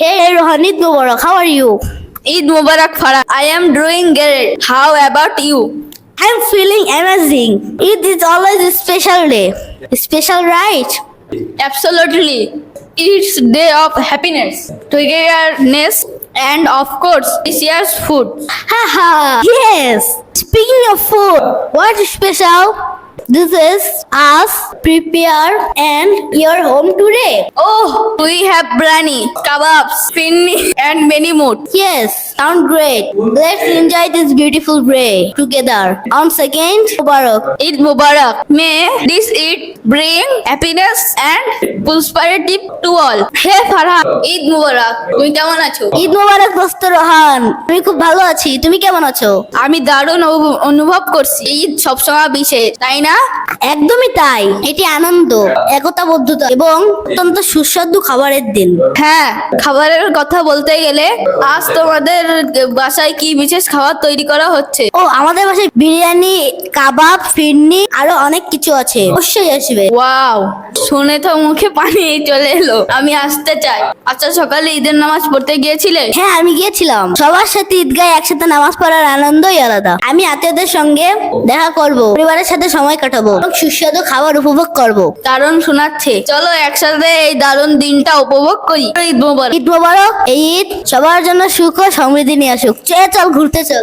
Hey Rohan, Eid Mubarak. How are you? Eid Mubarak Farah. I am doing great. How about you? I'm feeling amazing. Eid is always a special day. Special, right? Absolutely. It's day of happiness, togetherness, and of course, delicious food. Haha. Yes. Speaking of food, what is special? This is us prepare and your home today. Oh, we have biryani, kebabs, finni, and many more. Yes, sound great. Let's enjoy this beautiful day together. On second, Mubarak. Eid Mubarak. May this Eid bring happiness and prosperity to all. Hey Farah, Eid Mubarak. তুমি কেমন আছো? ঈদ মোবারক দোস্ত রোহান। আমি খুব ভালো আছি। তুমি কেমন আছো? আমি দারুণ অনুভব করছি। ঈদ সবসময় বিশেষ, তাই না? একদমই তাই। এটি আনন্দ, একতাবদ্ধতা এবং অত্যন্ত সুস্বাদু খাবারের দিন। হ্যাঁ, খাবারের কথা বলতে গেলে আজ তোমাদের বাসায় কি বিশেষ খাবার তৈরি করা হচ্ছে? ও আমাদের বাসায় বিরিয়ানি, কাবাব, ফিরনি আরো অনেক কিছু আছে। অবশ্যই আসবে। ওয়াও, শুনে তো মুখে পানি চলে এলো। আমি আসতে চাই। আচ্ছা, সকালে ঈদের নামাজ পড়তে গিয়েছিলে? হ্যাঁ, আমি গিয়েছিলাম। সবার সাথে ঈদগায় একসাথে নামাজ পড়ার আনন্দই আলাদা। আমি আত্মীয়দের সঙ্গে দেখা করব, পরিবারের সাথে সময় কাটাবো এবং সুস্বাদু খাবার উপভোগ করব। দারুণ শোনাচ্ছে। চলো একসাথে এই দারুণ দিনটা উপভোগ করি। ঈদ মোবারক। ঈদ মোবারক। এই ঈদ সবার জন্য সুখ ও সমৃদ্ধি নিয়ে আসুক। চল ঘুরতে চল।